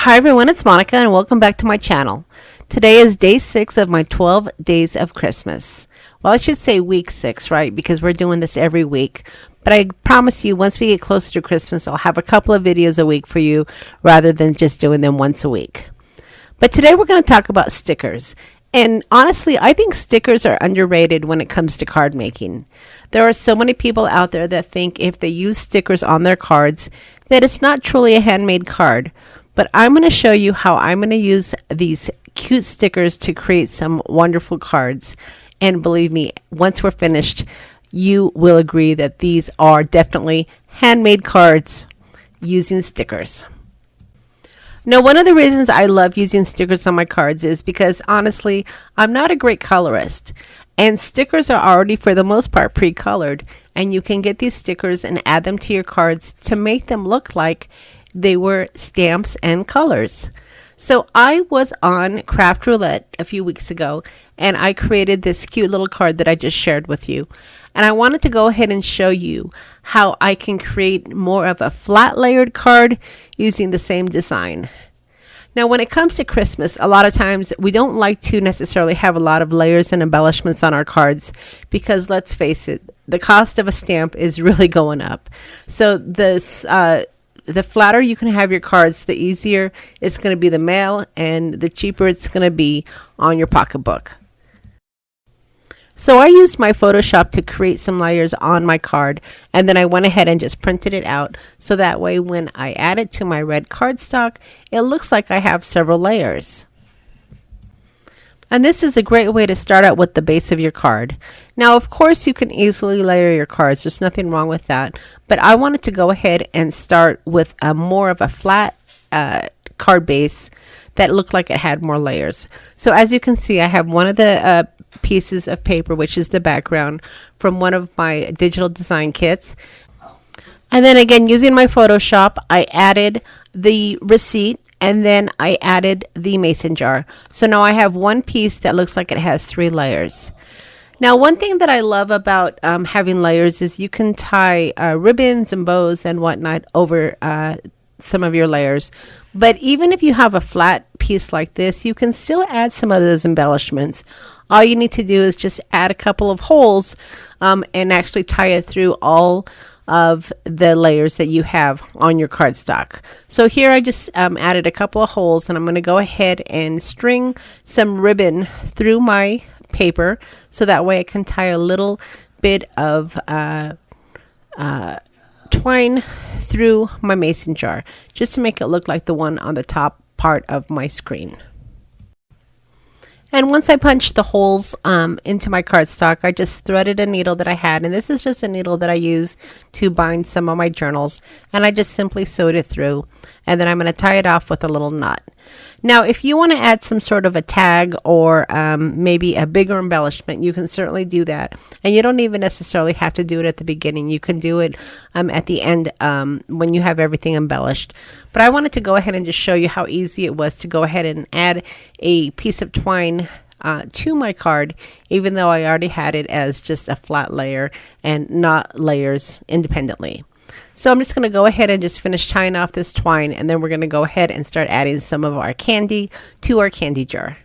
Hi everyone, it's Monica and welcome back to my channel. Today is day 6 of my 12 days of Christmas. Well, I should say week 6, right? Because we're doing this every week. But I promise you, once we get closer to Christmas, I'll have a couple of videos a week for you rather than just doing them once a week. But today we're going to talk about stickers. And honestly, I think stickers are underrated when it comes to card making. There are so many people out there that think if they use stickers on their cards, that it's not truly a handmade card. But I'm going to show you how I'm going to use these cute stickers to create some wonderful cards. And believe me, once we're finished, you will agree that these are definitely handmade cards using stickers. Now, one of the reasons I love using stickers on my cards is because, honestly, I'm not a great colorist. And stickers are already, for the most part, pre-colored. And you can get these stickers and add them to your cards to make them look like they were stamps and colors. So I was on Craft Roulette a few weeks ago, and I created this cute little card that I just shared with you. And I wanted to go ahead and show you how I can create more of a flat layered card using the same design. Now, when it comes to Christmas, a lot of times we don't like to necessarily have a lot of layers and embellishments on our cards because, let's face it, the cost of a stamp is really going up. So the flatter you can have your cards, the easier it's going to be the mail, and the cheaper it's going to be on your pocketbook. So I used my Photoshop to create some layers on my card, and then I went ahead and just printed it out so that way when I add it to my red cardstock, it looks like I have several layers. And this is a great way to start out with the base of your card. Now, of course, you can easily layer your cards. There's nothing wrong with that. But I wanted to go ahead and start with more of a flat card base that looked like it had more layers. So as you can see, I have one of the pieces of paper, which is the background from one of my digital design kits. And then again, using my Photoshop, I added the receipt. And then I added the mason jar. So now I have one piece that looks like it has 3 layers. Now, one thing that I love about having layers is you can tie ribbons and bows and whatnot over some of your layers. But even if you have a flat piece like this, you can still add some of those embellishments. All you need to do is just add a couple of holes and actually tie it through all of the layers that you have on your cardstock. So here I just added a couple of holes, and I'm going to go ahead and string some ribbon through my paper so that way I can tie a little bit of twine through my mason jar just to make it look like the one on the top part of my screen. And once I punched the holes into my cardstock, I just threaded a needle that I had. And this is just a needle that I use to bind some of my journals. And I just simply sewed it through. And then I'm going to tie it off with a little knot. Now, if you want to add some sort of a tag or maybe a bigger embellishment, you can certainly do that. And you don't even necessarily have to do it at the beginning. You can do it at the end when you have everything embellished. But I wanted to go ahead and just show you how easy it was to go ahead and add a piece of twine to my card, even though I already had it as just a flat layer and not layers independently. So I'm just going to go ahead and just finish tying off this twine, and then we're going to go ahead and start adding some of our candy to our candy jar.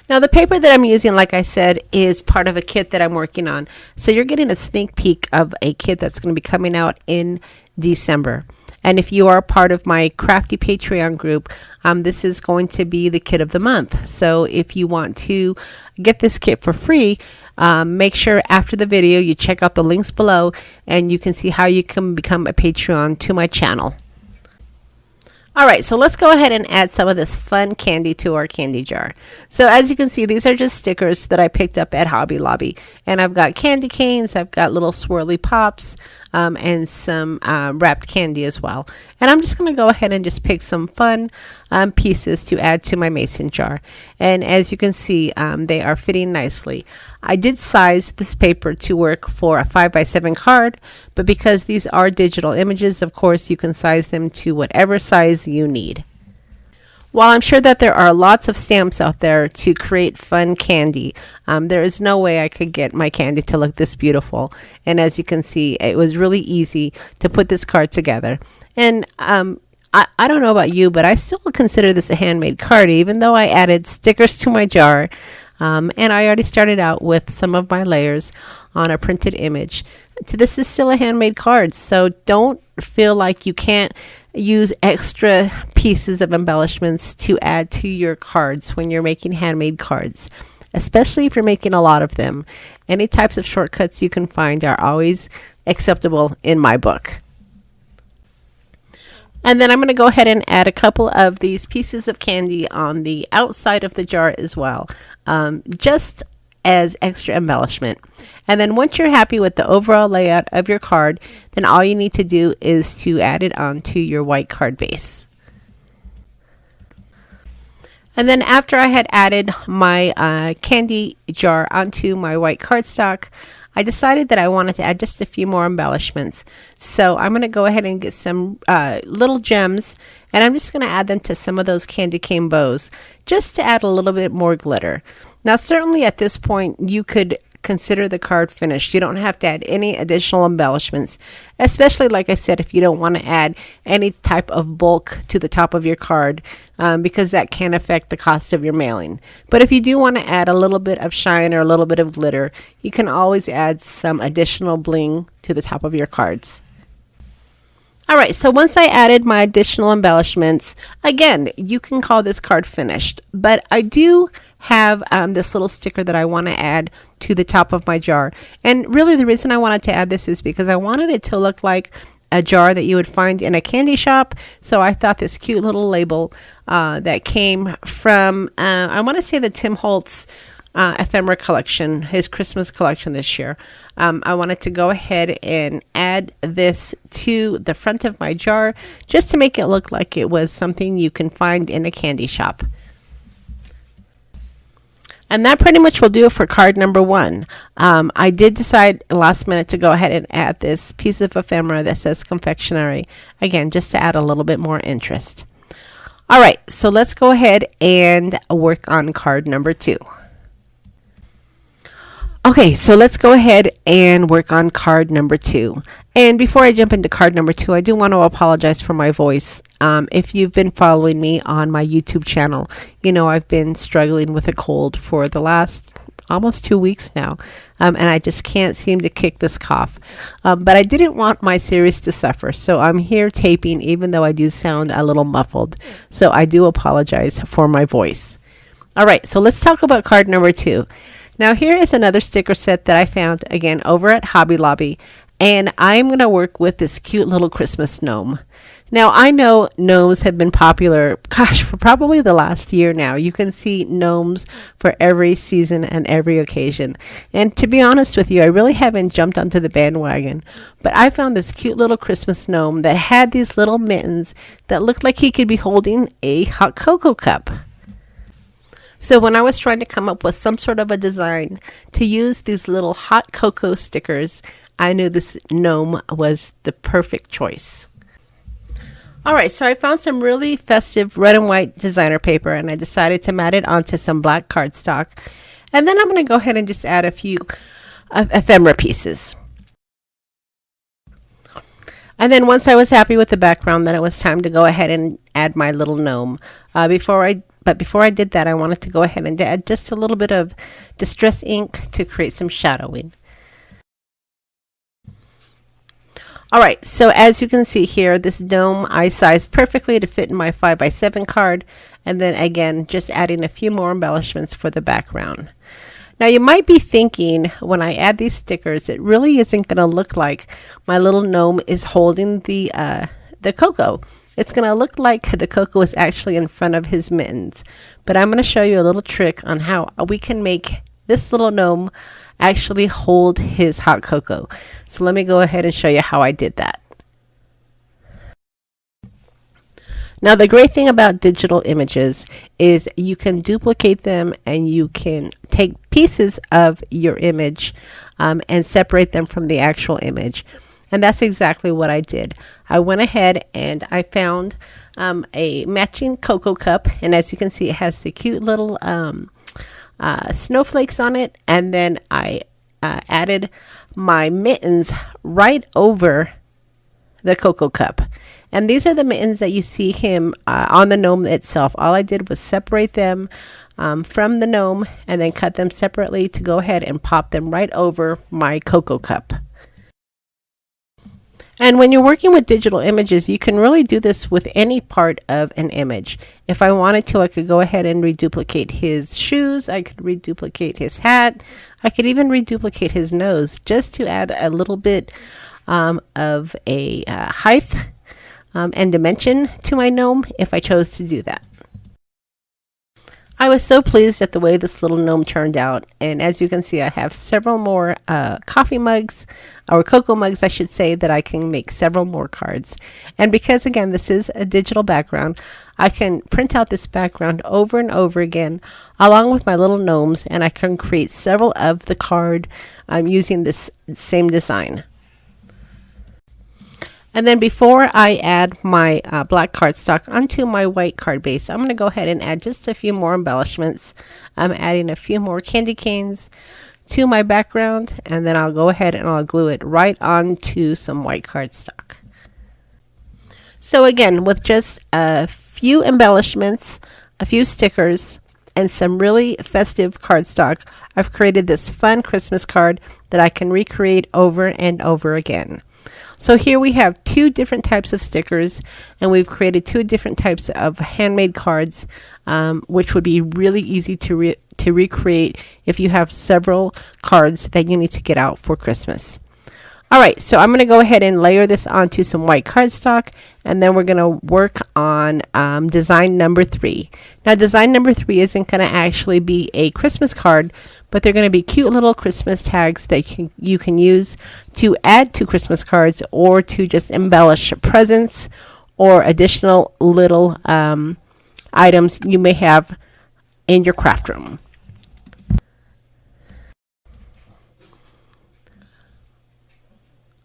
Now, the paper that I'm using, like I said, is part of a kit that I'm working on. So you're getting a sneak peek of a kit that's going to be coming out in December. And if you are part of my Crafty Patreon group, this is going to be the kit of the month. So if you want to get this kit for free, make sure after the video you check out the links below and you can see how you can become a Patreon to my channel. All right, so let's go ahead and add some of this fun candy to our candy jar. So as you can see, these are just stickers that I picked up at Hobby Lobby. And I've got candy canes, I've got little swirly pops, and some wrapped candy as well. And I'm just going to go ahead and just pick some fun pieces to add to my mason jar. And as you can see, they are fitting nicely. I did size this paper to work for a 5x7 card, but because these are digital images, of course, you can size them to whatever size you need. While I'm sure that there are lots of stamps out there to create fun candy, there is no way I could get my candy to look this beautiful. And as you can see, it was really easy to put this card together. And I don't know about you, but I still consider this a handmade card, even though I added stickers to my jar. And I already started out with some of my layers on a printed image. So this is still a handmade card, so don't feel like you can't use extra pieces of embellishments to add to your cards when you're making handmade cards, especially if you're making a lot of them. Any types of shortcuts you can find are always acceptable in my book. And then I'm going to go ahead and add a couple of these pieces of candy on the outside of the jar as well, just as extra embellishment. And then once you're happy with the overall layout of your card, then all you need to do is to add it onto your white card base. And then after I had added my candy jar onto my white cardstock, I decided that I wanted to add just a few more embellishments. So I'm going to go ahead and get some little gems, and I'm just going to add them to some of those candy cane bows just to add a little bit more glitter. Now, certainly at this point, you could consider the card finished. You don't have to add any additional embellishments, especially, like I said, if you don't want to add any type of bulk to the top of your card, because that can affect the cost of your mailing. But if you do want to add a little bit of shine or a little bit of glitter, you can always add some additional bling to the top of your cards. All right, so once I added my additional embellishments, again, you can call this card finished, but I do have this little sticker that I want to add to the top of my jar. And really the reason I wanted to add this is because I wanted it to look like a jar that you would find in a candy shop. So I thought this cute little label that came from, I want to say the Tim Holtz ephemera collection, his Christmas collection this year. I wanted to go ahead and add this to the front of my jar just to make it look like it was something you can find in a candy shop. And that pretty much will do it for card number 1. I did decide last minute to go ahead and add this piece of ephemera that says confectionery, again, just to add a little bit more interest. All right, so let's go ahead and work on card number 2. Okay, so let's go ahead and work on card number 2. And before I jump into card number 2, I do want to apologize for my voice. If you've been following me on my YouTube channel, you know I've been struggling with a cold for the last almost 2 weeks now, and I just can't seem to kick this cough. But I didn't want my series to suffer, so I'm here taping even though I do sound a little muffled. So I do apologize for my voice. All right, so let's talk about card number 2. Now here is another sticker set that I found again over at Hobby Lobby, and I'm going to work with this cute little Christmas gnome. Now I know gnomes have been popular, gosh, for probably the last year now. You can see gnomes for every season and every occasion. And to be honest with you, I really haven't jumped onto the bandwagon, but I found this cute little Christmas gnome that had these little mittens that looked like he could be holding a hot cocoa cup. So when I was trying to come up with some sort of a design to use these little hot cocoa stickers, I knew this gnome was the perfect choice. All right, so I found some really festive red and white designer paper, and I decided to mat it onto some black cardstock. And then I'm going to go ahead and just add a few ephemera pieces. And then once I was happy with the background, then it was time to go ahead and add my little gnome. But before I did that, I wanted to go ahead and add just a little bit of distress ink to create some shadowing. All right, so as you can see here, this gnome I sized perfectly to fit in my 5x7 card, and then again, just adding a few more embellishments for the background. Now you might be thinking, when I add these stickers, it really isn't going to look like my little gnome is holding the cocoa. It's going to look like the cocoa is actually in front of his mittens. But I'm going to show you a little trick on how we can make this little gnome actually hold his hot cocoa. So let me go ahead and show you how I did that. Now the great thing about digital images is you can duplicate them, and you can take pieces of your image and separate them from the actual image. And that's exactly what I did. I went ahead and I found a matching cocoa cup, and as you can see, it has the cute little snowflakes on it, and then I added my mittens right over the cocoa cup. And these are the mittens that you see him on the gnome itself. All I did was separate them from the gnome and then cut them separately to go ahead and pop them right over my cocoa cup. And when you're working with digital images, you can really do this with any part of an image. If I wanted to, I could go ahead and reduplicate his shoes. I could reduplicate his hat. I could even reduplicate his nose just to add a little bit of a height and dimension to my gnome if I chose to do that. I was so pleased at the way this little gnome turned out, and as you can see, I have several more coffee mugs, or cocoa mugs I should say, that I can make several more cards. And because again this is a digital background, I can print out this background over and over again along with my little gnomes, and I can create several of the card using this same design. And then before I add my black cardstock onto my white card base, I'm going to go ahead and add just a few more embellishments. I'm adding a few more candy canes to my background, and then I'll go ahead and I'll glue it right onto some white cardstock. So again, with just a few embellishments, a few stickers, and some really festive cardstock, I've created this fun Christmas card that I can recreate over and over again. So here we have two different types of stickers, and we've created two different types of handmade cards, which would be really easy to recreate if you have several cards that you need to get out for Christmas. All right, so I'm going to go ahead and layer this onto some white cardstock, and then we're going to work on design number 3. Now, design number 3 isn't going to actually be a Christmas card, but they're going to be cute little Christmas tags that you can use to add to Christmas cards or to just embellish presents or additional little items you may have in your craft room.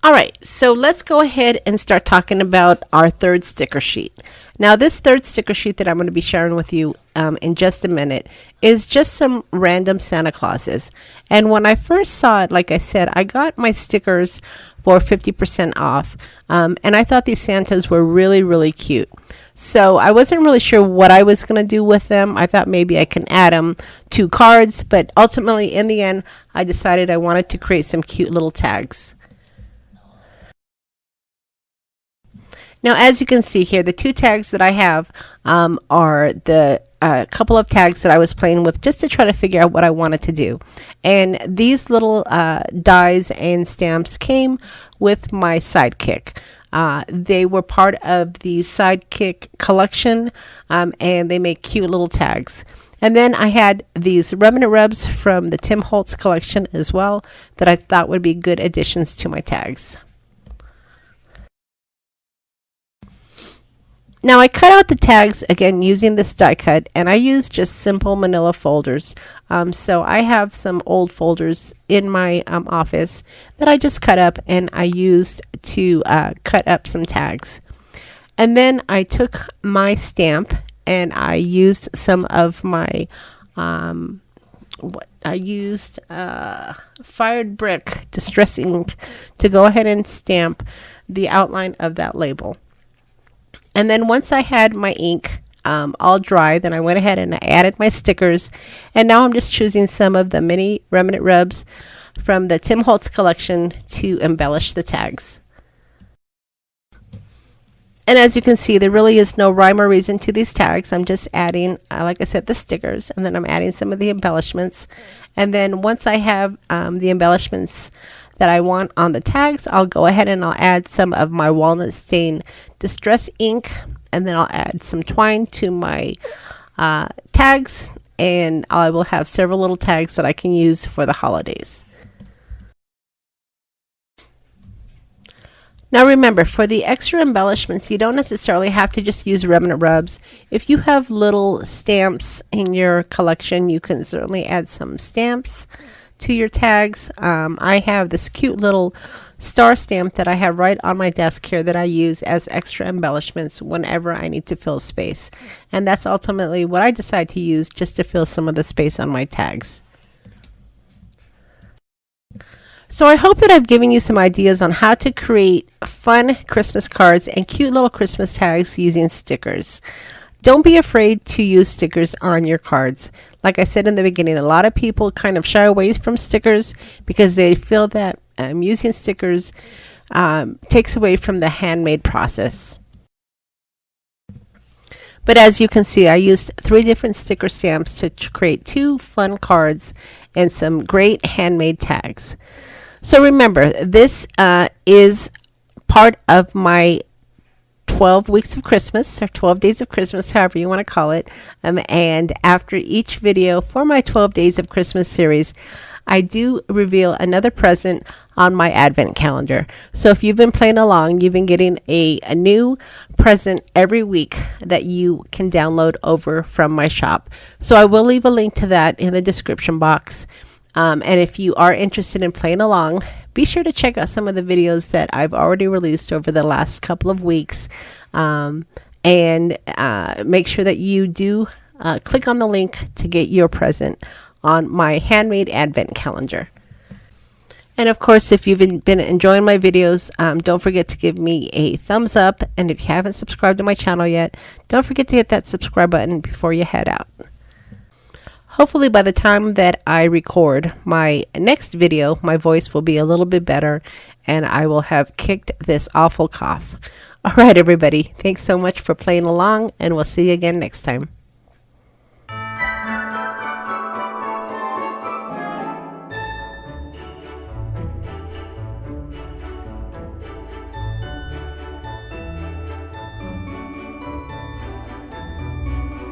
All right, so let's go ahead and start talking about our third sticker sheet. Now, this third sticker sheet that I'm going to be sharing with you in just a minute is just some random Santa Clauses. And when I first saw it, like I said, I got my stickers for 50% off. And I thought these Santas were really, really cute. So I wasn't really sure what I was going to do with them. I thought maybe I can add them to cards, but ultimately, in the end, I decided I wanted to create some cute little tags. Now, as you can see here, the two tags that I have are the couple of tags that I was playing with just to try to figure out what I wanted to do. And these little dies and stamps came with my Sidekick. They were part of the Sidekick collection, and they make cute little tags. And then I had these Remnant Rubs from the Tim Holtz collection as well that I thought would be good additions to my tags. Now, I cut out the tags again using this die cut, and I used just simple manila folders. So I have some old folders in my office that I just cut up and I used to cut up some tags. And then I took my stamp and I used some of my Fired Brick Distress ink to go ahead and stamp the outline of that label. And then once I had my ink all dry, then I went ahead and I added my stickers. And now I'm just choosing some of the mini Remnant Rubs from the Tim Holtz collection to embellish the tags. And as you can see, there really is no rhyme or reason to these tags. I'm just adding, like I said, the stickers, and then I'm adding some of the embellishments. And then once I have the embellishments that I want on the tags, I'll go ahead and I'll add some of my walnut stain distress ink, and then I'll add some twine to my tags, and I will have several little tags that I can use for the holidays. Now remember, for the extra embellishments, you don't necessarily have to just use Remnant Rubs. If you have little stamps in your collection, you can certainly add some stamps to your tags. I have this cute little star stamp that I have right on my desk here that I use as extra embellishments whenever I need to fill space. And that's ultimately what I decide to use just to fill some of the space on my tags. So I hope that I've given you some ideas on how to create fun Christmas cards and cute little Christmas tags using stickers. Don't be afraid to use stickers on your cards. Like I said in the beginning, a lot of people kind of shy away from stickers because they feel that using stickers takes away from the handmade process. But as you can see, I used 3 different sticker stamps to create 2 fun cards and some great handmade tags. So remember, this is part of my 12 weeks of Christmas, or 12 days of Christmas, however you want to call it. And after each video for my 12 days of Christmas series, I do reveal another present on my advent calendar. So if you've been playing along, you've been getting a new present every week that you can download over from my shop. So I will leave a link to that in the description box. And if you are interested in playing along, be sure to check out some of the videos that I've already released over the last couple of weeks. And make sure that you do click on the link to get your present on my handmade advent calendar. And of course, if you've been enjoying my videos, don't forget to give me a thumbs up. And if you haven't subscribed to my channel yet, don't forget to hit that subscribe button before you head out. Hopefully by the time that I record my next video, my voice will be a little bit better and I will have kicked this awful cough. All right, everybody. Thanks so much for playing along, and we'll see you again next time.